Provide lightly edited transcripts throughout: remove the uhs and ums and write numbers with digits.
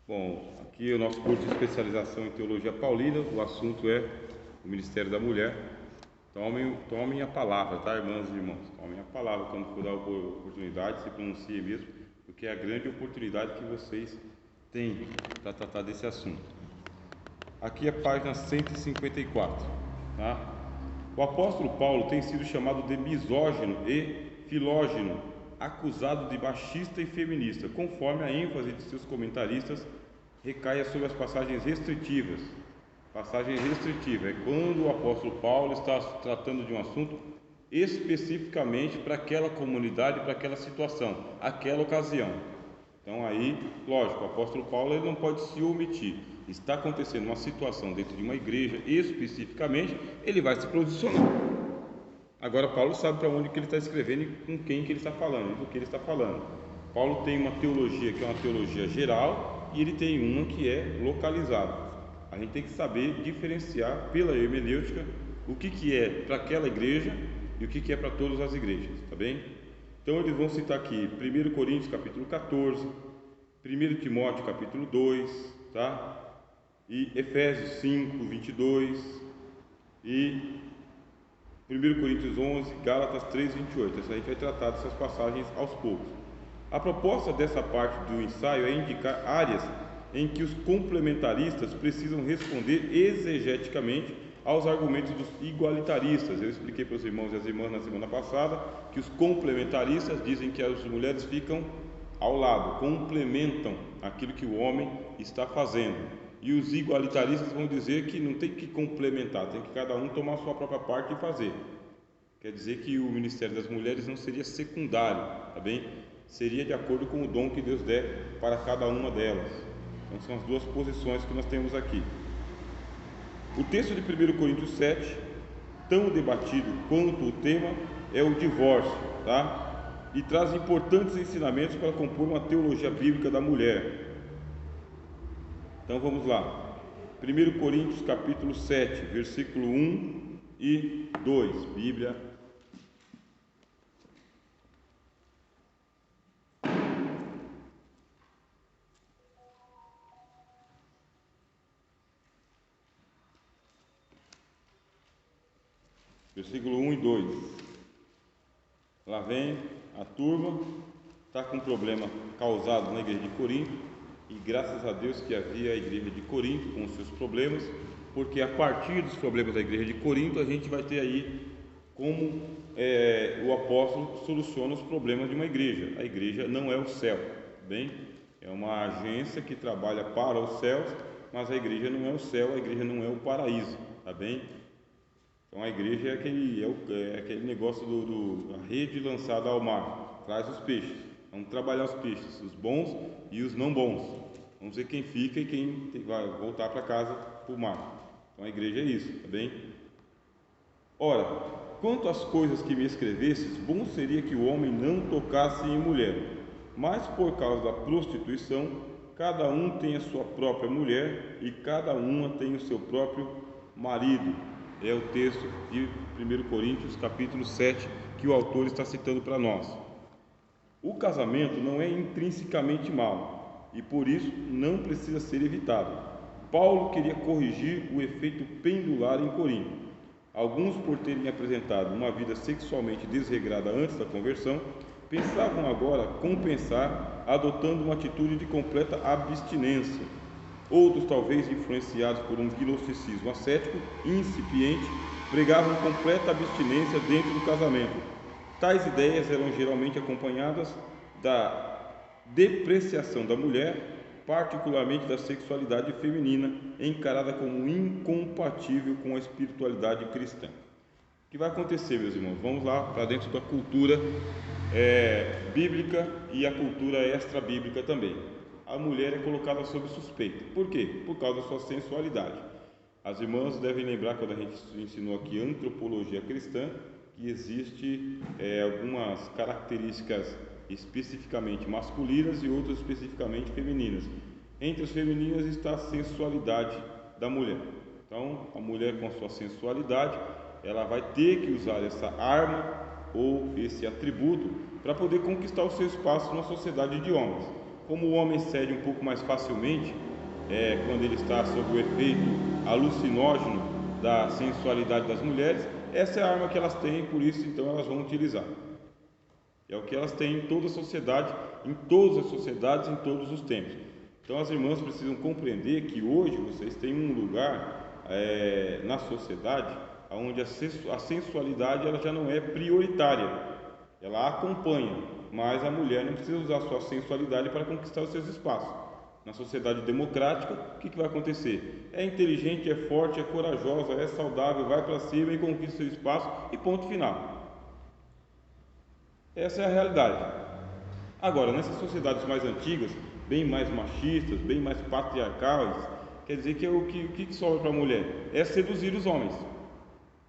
Bom, aqui é o nosso curso de especialização em Teologia Paulina, o assunto é o Ministério da Mulher. Tomem a palavra, tá, irmãs e irmãos? Tomem a palavra quando for dar a oportunidade, se pronuncie mesmo, porque é a grande oportunidade que vocês têm para tratar desse assunto. Aqui é a página 154, tá? O apóstolo Paulo tem sido chamado de misógino e filógeno, acusado de machista e feminista, conforme a ênfase de seus comentaristas recaia sobre as passagens restritivas. Passagem restritiva é quando o apóstolo Paulo está tratando de um assunto especificamente para aquela comunidade, para aquela situação, aquela ocasião. Então aí, lógico, o apóstolo Paulo ele não pode se omitir. Está acontecendo uma situação dentro de uma igreja especificamente, ele vai se posicionar. Agora Paulo sabe para onde que ele está escrevendo e com quem que ele está falando e do que ele está falando. Paulo tem uma teologia que é uma teologia geral e ele tem uma que é localizada. A gente tem que saber diferenciar pela hermenêutica o que é para aquela igreja e o que é para todas as igrejas, tá bem? Então eles vão citar aqui 1 Coríntios capítulo 14, 1 Timóteo capítulo 2, tá? E Efésios 5, 22 e 1 Coríntios 11, Gálatas 3, 28. A gente vai tratar dessas passagens aos poucos. A proposta dessa parte do ensaio é indicar áreas em que os complementaristas precisam responder exegeticamente aos argumentos dos igualitaristas. Eu expliquei para os irmãos e as irmãs na semana passada que os complementaristas dizem que as mulheres ficam ao lado, complementam aquilo que o homem está fazendo. E os igualitaristas vão dizer que não tem que complementar, tem que cada um tomar a sua própria parte e fazer. Quer dizer que o ministério das mulheres não seria secundário, tá bem? Seria de acordo com o dom que Deus der para cada uma delas. Então são as duas posições que nós temos aqui. O texto de 1 Coríntios 7, tão debatido quanto o tema, é o divórcio, tá? E traz importantes ensinamentos para compor uma teologia bíblica da mulher. Então vamos lá. 1 Coríntios capítulo 7, versículo 1 e 2. Bíblia. Versículo 1 e 2. Lá vem a turma, está com um problema causado na igreja de Corinto, e graças a Deus que havia a igreja de Corinto com os seus problemas, porque a partir dos problemas da igreja de Corinto a gente vai ter aí como o apóstolo soluciona os problemas de uma igreja. A igreja não é o céu, bem? É uma agência que trabalha para os céus, mas a igreja não é o céu, a igreja não é o paraíso, tá bem? Então a igreja é aquele negócio a rede lançada ao mar, traz os peixes. Vamos trabalhar os peixes, os bons e os não bons. Vamos ver quem fica e quem vai voltar para casa, para o mar. Então a igreja é isso, tá bem? Ora, quanto às coisas que me escrevesses, bom seria que o homem não tocasse em mulher, mas por causa da prostituição, cada um tem a sua própria mulher e cada uma tem o seu próprio marido. É o texto de 1 Coríntios capítulo 7 que o autor está citando para nós. O casamento não é intrinsecamente mau e por isso não precisa ser evitado. Paulo queria corrigir o efeito pendular em Corinto. Alguns, por terem apresentado uma vida sexualmente desregrada antes da conversão, pensavam agora compensar adotando uma atitude de completa abstinência. Outros, talvez influenciados por um gnosticismo ascético incipiente, pregavam completa abstinência dentro do casamento. Tais ideias eram geralmente acompanhadas da depreciação da mulher, particularmente da sexualidade feminina, encarada como incompatível com a espiritualidade cristã. O que vai acontecer, meus irmãos? Vamos lá para dentro da cultura bíblica e a cultura extra-bíblica também. A mulher é colocada sob suspeita. Por quê? Por causa da sua sensualidade. As irmãs devem lembrar, quando a gente ensinou aqui antropologia cristã, que existe algumas características especificamente masculinas e outras especificamente femininas. Entre as femininas está a sensualidade da mulher. Então, a mulher com a sua sensualidade, ela vai ter que usar essa arma ou esse atributo para poder conquistar o seu espaço numa sociedade de homens. Como o homem cede um pouco mais facilmente, quando ele está sob o efeito alucinógeno da sensualidade das mulheres, essa é a arma que elas têm, por isso então elas vão utilizar. É o que elas têm em toda a sociedade, em todas as sociedades, em todos os tempos. Então as irmãs precisam compreender que hoje vocês têm um lugar na sociedade onde a sensualidade ela já não é prioritária, ela acompanha, mas a mulher não precisa usar a sua sensualidade para conquistar os seus espaços. Na sociedade democrática, o que vai acontecer? É inteligente, é forte, é corajosa, é saudável, vai para cima e conquista seu espaço e ponto final. Essa é a realidade. Agora, nessas sociedades mais antigas, bem mais machistas, bem mais patriarcais, quer dizer que o que sobra para a mulher? É seduzir os homens.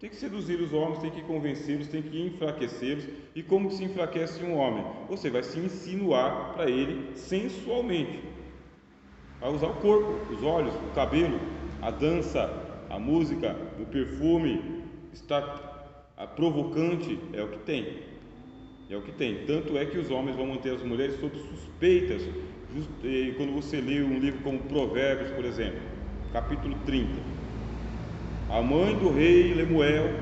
Tem que seduzir os homens, tem que convencê-los, tem que enfraquecê-los. E como que se enfraquece um homem? Você vai se insinuar para ele sensualmente. Vai usar o corpo, os olhos, o cabelo, a dança, a música, o perfume, está provocante, é o que tem. É o que tem. Tanto é que os homens vão manter as mulheres sob suspeitas. Quando você lê um livro como Provérbios, por exemplo, capítulo 30, a mãe do rei Lemuel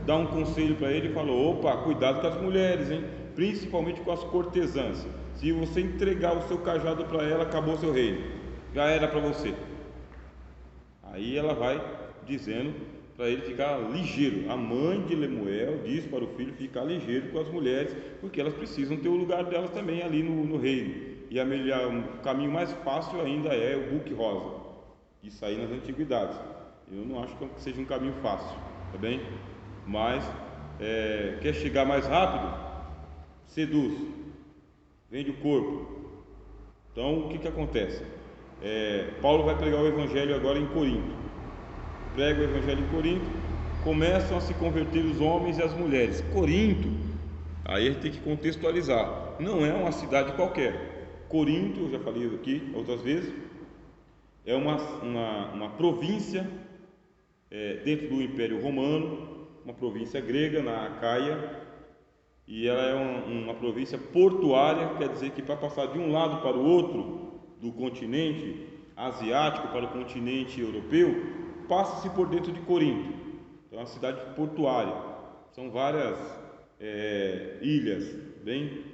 dá um conselho para ele e falou: opa, cuidado com as mulheres, hein? Principalmente com as cortesãs. Se você entregar o seu cajado para ela, acabou seu reino, já era para você. Aí ela vai dizendo para ele ficar ligeiro. A mãe de Lemuel diz para o filho ficar ligeiro com as mulheres, porque elas precisam ter o lugar delas também ali no reino. E o caminho mais fácil ainda é o buque rosa. Isso aí nas antiguidades. Eu não acho que seja um caminho fácil, tá bem? Mas quer chegar mais rápido? Seduz, vende o corpo. Então o que acontece? Paulo vai pregar o evangelho agora em Corinto. Prega o evangelho em Corinto, começam a se converter os homens e as mulheres. Corinto, aí a gente tem que contextualizar, não é uma cidade qualquer. Corinto, eu já falei aqui outras vezes, é uma província dentro do Império Romano, uma província grega na Acaia, e ela é uma província portuária, quer dizer que para passar de um lado para o outro do continente asiático para o continente europeu, passa-se por dentro de Corinto. Então é uma cidade portuária, são várias ilhas, bem.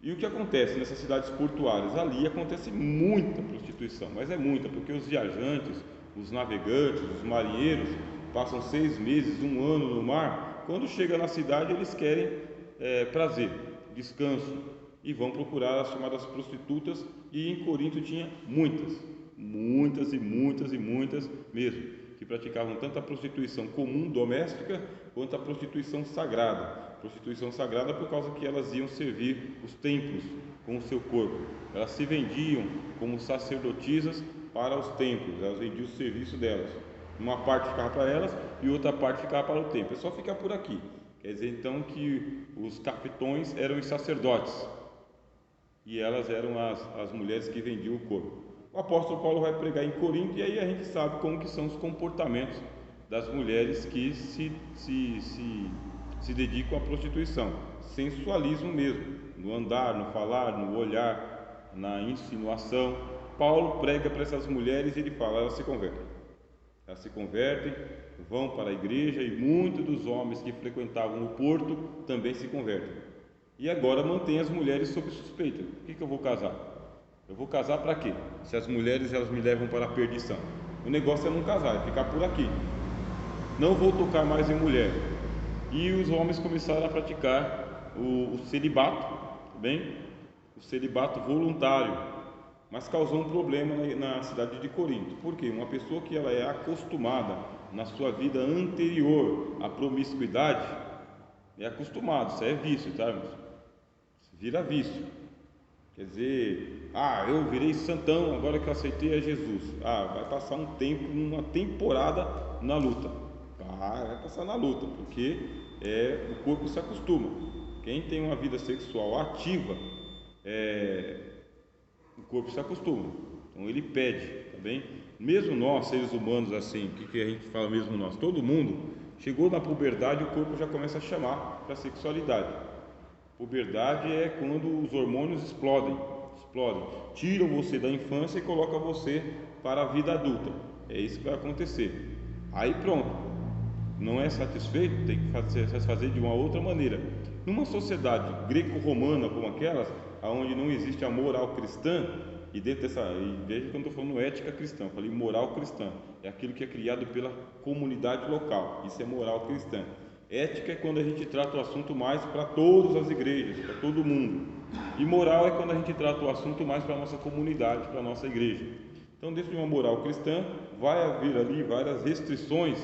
E o que acontece nessas cidades portuárias? Ali acontece muita prostituição, mas é muita, porque os viajantes, os navegantes, os marinheiros passam 6 meses, 1 ano no mar. Quando chega na cidade eles querem prazer, descanso, e vão procurar as chamadas prostitutas. E em Corinto tinha muitas mesmo, que praticavam tanto a prostituição comum doméstica quanto a prostituição sagrada. Prostituição sagrada por causa que elas iam servir os templos com o seu corpo. Elas se vendiam como sacerdotisas para os templos, elas vendiam o serviço delas. Uma parte ficava para elas e outra parte ficava para o templo. É só ficar por aqui. Quer dizer então que os capitões eram os sacerdotes e elas eram as mulheres que vendiam o corpo. O apóstolo Paulo vai pregar em Corinto e aí a gente sabe como que são os comportamentos das mulheres que se dedicam à prostituição. Sensualismo mesmo, no andar, no falar, no olhar, na insinuação. Paulo prega para essas mulheres e ele fala, elas se convertem, vão para a igreja e muitos dos homens que frequentavam o porto também se convertem. E agora mantém as mulheres sob suspeita. O que eu vou casar? Eu vou casar para quê? Se as mulheres elas me levam para a perdição. O negócio é não casar, é ficar por aqui. Não vou tocar mais em mulher. E os homens começaram a praticar o celibato, bem? O celibato voluntário, mas causou um problema na cidade de Corinto. Por quê? Uma pessoa que ela é acostumada na sua vida anterior à promiscuidade, é acostumado, isso é vício, tá, irmãos? Vira vício. Quer dizer, eu virei santão agora que eu aceitei a Jesus. Vai passar um tempo, uma temporada na luta. Vai passar na luta, porque o corpo se acostuma. Quem tem uma vida sexual ativa, o corpo se acostuma. Então ele pede, tá bem? Mesmo nós, seres humanos, assim, o que a gente fala mesmo nós? Todo mundo chegou na puberdade, o corpo já começa a chamar para a sexualidade. Puberdade é quando os hormônios explodem explodem, tiram você da infância e colocam você para a vida adulta. É isso que vai acontecer. Aí pronto, não é satisfeito, tem que satisfazer de uma outra maneira. Numa sociedade greco-romana como aquelas, onde não existe a moral cristã, e dentro dessa, e veja que eu não estou falando ética cristã, eu falei moral cristã, é aquilo que é criado pela comunidade local, isso é moral cristã. Ética é quando a gente trata o assunto mais para todas as igrejas, para todo mundo, e moral é quando a gente trata o assunto mais para a nossa comunidade, para a nossa igreja. Então, dentro de uma moral cristã, vai haver ali várias restrições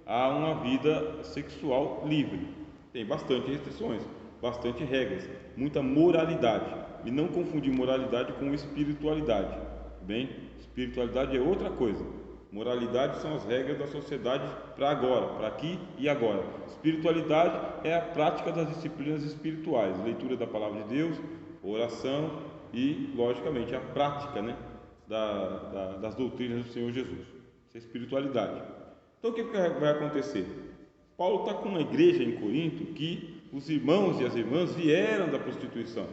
a uma vida sexual livre. Tem bastante restrições, bastante regras, muita moralidade. E não confundir moralidade com espiritualidade. Bem, espiritualidade é outra coisa. Moralidade são as regras da sociedade para agora, para aqui e agora. Espiritualidade é a prática das disciplinas espirituais, leitura da palavra de Deus, oração e, logicamente, a prática, né, das doutrinas do Senhor Jesus. Isso é espiritualidade. Então, o que vai acontecer? Paulo está com uma igreja em Corinto que os irmãos e as irmãs vieram da prostituição.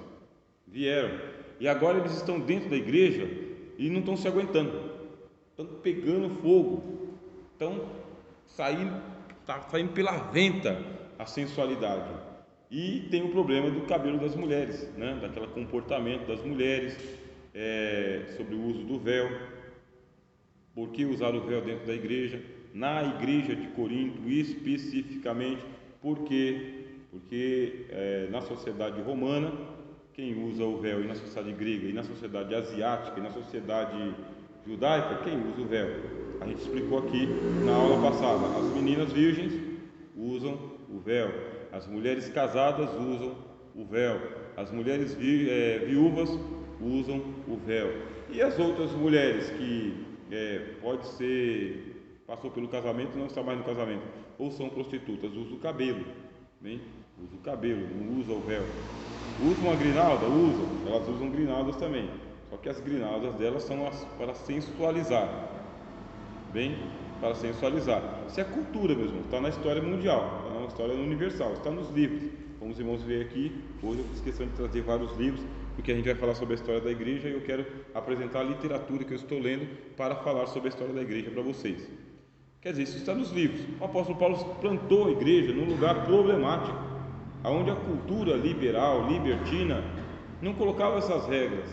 Vieram. E agora eles estão dentro da igreja e não estão se aguentando. Estão pegando fogo. Estão saindo pela venta a sensualidade. E tem o problema do cabelo das mulheres, né? Daquele comportamento das mulheres, sobre o uso do véu. Por que usar o véu dentro da igreja? Na igreja de Corinto especificamente, porque na sociedade romana, quem usa o véu, e na sociedade grega, e na sociedade asiática, e na sociedade judaica, quem usa o véu? A gente explicou aqui na aula passada, as meninas virgens usam o véu, as mulheres casadas usam o véu, as mulheres viúvas usam o véu, e as outras mulheres que pode ser passou pelo casamento e não está mais no casamento, ou são prostitutas, usam o cabelo, bem? Usa o cabelo, não usa o véu. Usam uma grinalda? Usam, elas usam grinaldas também, só que as grinaldas delas são para sensualizar, bem? Para sensualizar. Isso é cultura mesmo, está na história mundial, está na história universal, está nos livros. Como os irmãos veem aqui, hoje eu fiz questão de trazer vários livros, porque a gente vai falar sobre a história da igreja e eu quero apresentar a literatura que eu estou lendo para falar sobre a história da igreja para vocês. Quer dizer, isso está nos livros. O apóstolo Paulo plantou a igreja num lugar problemático, onde a cultura liberal, libertina, não colocava essas regras.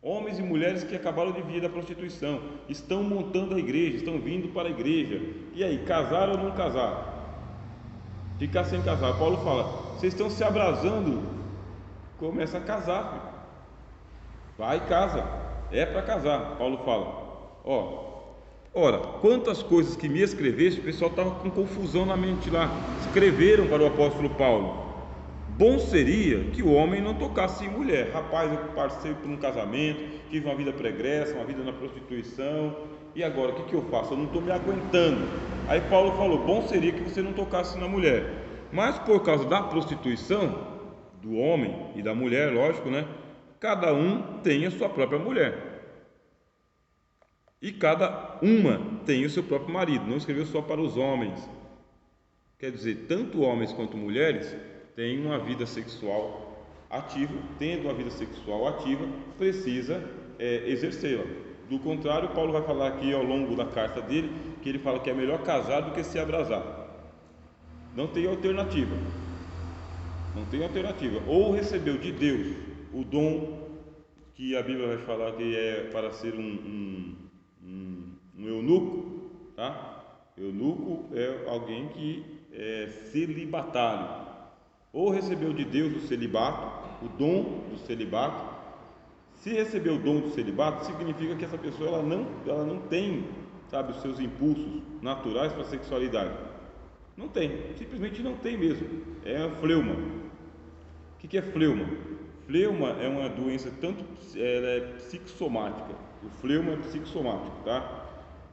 Homens e mulheres que acabaram de vir da prostituição estão montando a igreja, estão vindo para a igreja. E aí, casar ou não casar? Ficar sem casar. Paulo fala, vocês estão se abrasando, começa a casar, filho. Vai e casa, é para casar. Paulo fala, ora, quantas coisas que me escreveste, o pessoal estava com confusão na mente lá, escreveram para o apóstolo Paulo. Bom seria que o homem não tocasse em mulher. Rapaz, eu passei por um casamento, tive uma vida pregressa, uma vida na prostituição, e agora o que eu faço? Eu não estou me aguentando. Aí Paulo falou, bom seria que você não tocasse na mulher. Mas por causa da prostituição, do homem e da mulher, lógico, né? Cada um tem a sua própria mulher. E cada uma tem o seu próprio marido, não escreveu só para os homens. Quer dizer, tanto homens quanto mulheres têm uma vida sexual ativa, tendo uma vida sexual ativa, precisa exercê-la. Do contrário, Paulo vai falar aqui ao longo da carta dele, que ele fala que é melhor casar do que se abrasar. Não tem alternativa. Ou recebeu de Deus o dom, que a Bíblia vai falar que é para ser um eunuco, tá? Eunuco é alguém que é celibatário. Ou recebeu de Deus o celibato, o dom do celibato. Se recebeu o dom do celibato, significa que essa pessoa ela não tem, sabe, os seus impulsos naturais para a sexualidade. Não tem, simplesmente não tem mesmo. É fleuma. O que é fleuma? Fleuma é uma doença ela é psicossomática. O fleuma é psicossomático, tá?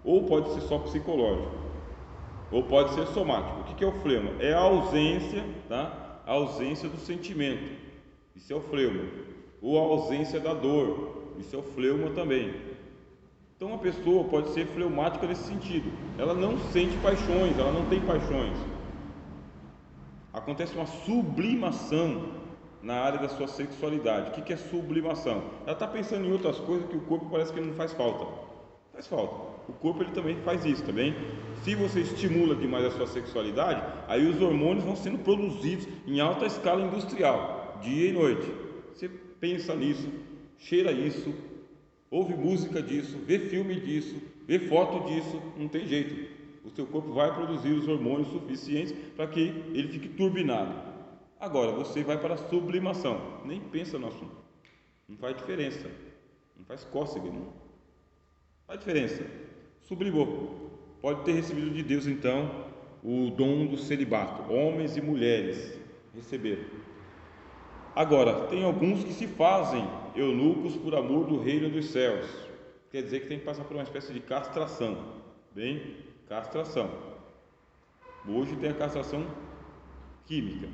Ou pode ser só psicológico, ou pode ser somático. O que é o fleuma? É a ausência, tá? A ausência do sentimento. Isso é o fleuma. Ou a ausência da dor. Isso é o fleuma também. Então a pessoa pode ser fleumática nesse sentido. Ela não sente paixões, ela não tem paixões. Acontece uma sublimação na área da sua sexualidade. O que é sublimação? Ela está pensando em outras coisas que o corpo parece que não faz falta. Faz falta. O corpo ele também faz isso, também. Se você estimula demais a sua sexualidade, aí os hormônios vão sendo produzidos em alta escala industrial, dia e noite. Você pensa nisso, cheira isso, ouve música disso, vê filme disso, vê foto disso, não tem jeito. O seu corpo vai produzir os hormônios suficientes para que ele fique turbinado. Agora, você vai para a sublimação, nem pensa no assunto, não faz diferença, não faz cócega, não faz diferença. Sublimou. Pode ter recebido de Deus, então, o dom do celibato. Homens e mulheres receberam. Agora, tem alguns que se fazem eunucos por amor do reino dos céus. Quer dizer que tem que passar por uma espécie de castração. Bem, castração. Hoje tem a castração química.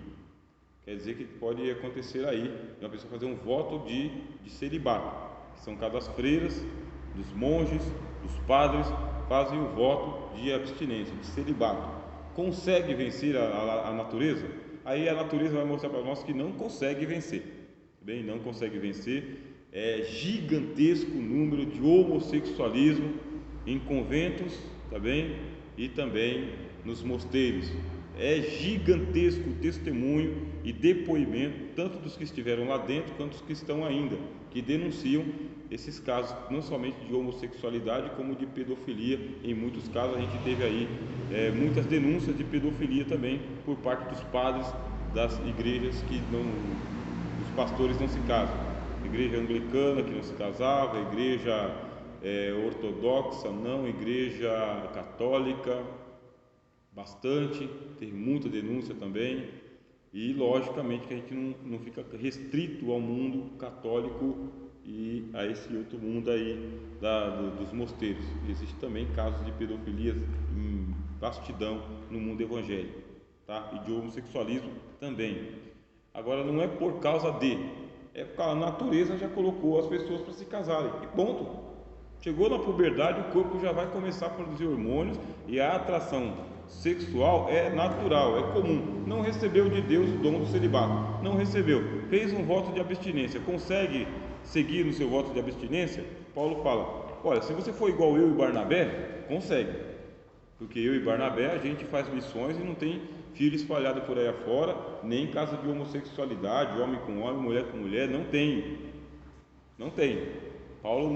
Quer dizer que pode acontecer aí uma pessoa fazer um voto de celibato, que são cada das freiras, dos monges, dos padres, fazem o voto de abstinência, de celibato. Consegue vencer a natureza? Aí a natureza vai mostrar para nós que não consegue vencer. Bem, não consegue vencer. É gigantesco o número de homossexualismo em conventos, tá bem? E também nos mosteiros. É gigantesco o testemunho e depoimento, tanto dos que estiveram lá dentro quanto dos que estão ainda, que denunciam esses casos, não somente de homossexualidade, como de pedofilia. Em muitos casos a gente teve aí muitas denúncias de pedofilia também por parte dos padres das igrejas que não, os pastores não se casam. Igreja anglicana que não se casava, igreja ortodoxa não, igreja católica, bastante, teve muita denúncia também. E logicamente que a gente não fica restrito ao mundo católico e a esse outro mundo aí dos mosteiros. Existe também casos de pedofilia em vastidão no mundo evangélico, tá? E de homossexualismo também. Agora não é por causa é porque a natureza já colocou as pessoas para se casarem e ponto. Chegou na puberdade, o corpo já vai começar a produzir hormônios e a atração sexual é natural, é comum. Não recebeu de Deus o dom do celibato, não recebeu, fez um voto de abstinência, consegue seguir no seu voto de abstinência? Paulo fala: olha, se você for igual eu e Barnabé, consegue, porque eu e Barnabé a gente faz missões e não tem filho espalhado por aí afora, nem caso de homossexualidade, homem com homem, mulher com mulher, não tem. Paulo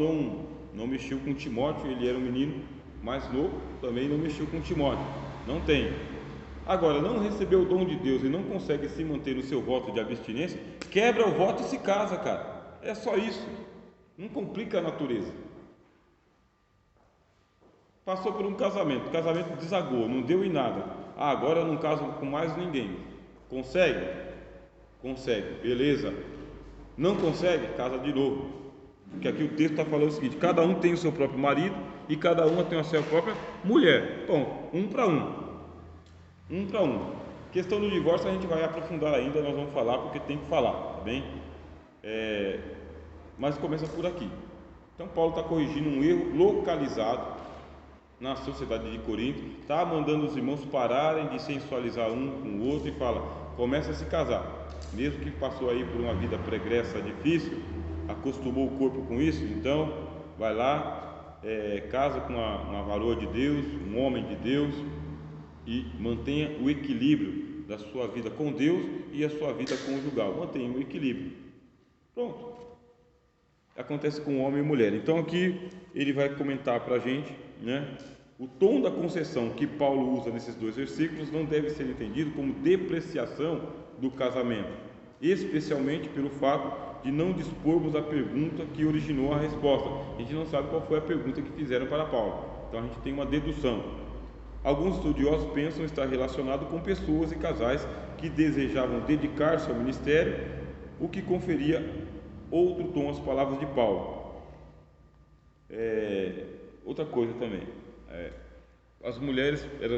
não mexeu com Timóteo, ele era um menino mais novo, também não mexeu com Timóteo, não tem. Agora, não recebeu o dom de Deus e não consegue se manter no seu voto de abstinência, quebra o voto e se casa, cara. É só isso, não complica a natureza. Passou por um casamento, o casamento desagou, não deu em nada. Agora eu não caso com mais ninguém. Consegue? Consegue, beleza. Não consegue? Casa de novo. Porque aqui o texto está falando o seguinte: cada um tem o seu próprio marido e cada uma tem a sua própria mulher. Bom, um para um. Questão do divórcio a gente vai aprofundar ainda, nós vamos falar porque tem que falar, tá bem? Mas começa por aqui. Então Paulo está corrigindo um erro localizado na sociedade de Corinto, está mandando os irmãos pararem de sensualizar um com o outro e fala: começa a se casar, mesmo que passou aí por uma vida pregressa difícil, acostumou o corpo com isso, então vai lá, casa com uma varoa de Deus, um homem de Deus, e mantenha o equilíbrio da sua vida com Deus e a sua vida conjugal, mantenha o equilíbrio. Pronto. Acontece com homem e mulher. Então aqui ele vai comentar para a gente, né? O tom da concessão que Paulo usa nesses dois versículos não deve ser entendido como depreciação do casamento, especialmente pelo fato de não dispormos a pergunta que originou a resposta. A gente não sabe qual foi a pergunta que fizeram para Paulo, então a gente tem uma dedução. Alguns estudiosos pensam estar relacionado com pessoas e casais que desejavam dedicar-se ao ministério, o que conferia outro tom às palavras de Paulo. Outra coisa também, as mulheres eram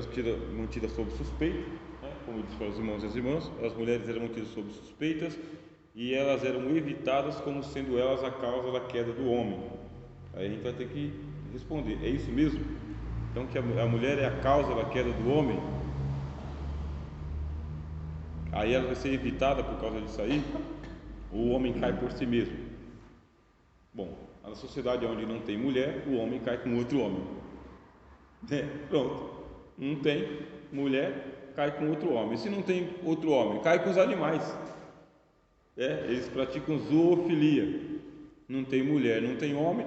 mantidas sob suspeita, né? Como diz para os irmãos e as irmãs, as mulheres eram mantidas sob suspeitas e elas eram evitadas como sendo elas a causa da queda do homem. Aí a gente vai ter que responder: é isso mesmo? Então que a mulher é a causa da queda do homem? Aí ela vai ser evitada por causa disso aí? ou o homem cai por si mesmo. Bom, na sociedade onde não tem mulher, o homem cai com outro homem. Pronto, não tem mulher, cai com outro homem. Se não tem outro homem, cai com os animais. Eles praticam zoofilia. Não tem mulher, não tem homem,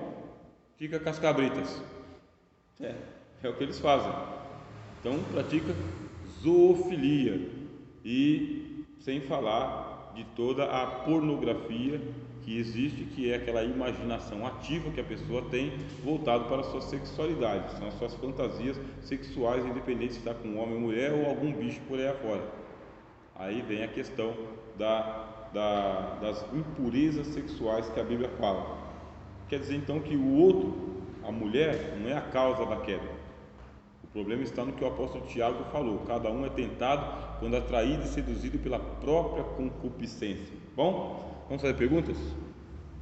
fica com as cabritas. É o que eles fazem. Então pratica zoofilia, e sem falar de toda a pornografia que existe, que é aquela imaginação ativa que a pessoa tem voltado para a sua sexualidade, são as suas fantasias sexuais, independente se está com homem ou mulher ou algum bicho por aí afora. Aí vem a questão das impurezas sexuais que a Bíblia fala. Quer dizer então que o outro, a mulher, não é a causa da queda. O problema está no que o apóstolo Tiago falou: cada um é tentado quando atraído e seduzido pela própria concupiscência. Bom, vamos fazer perguntas?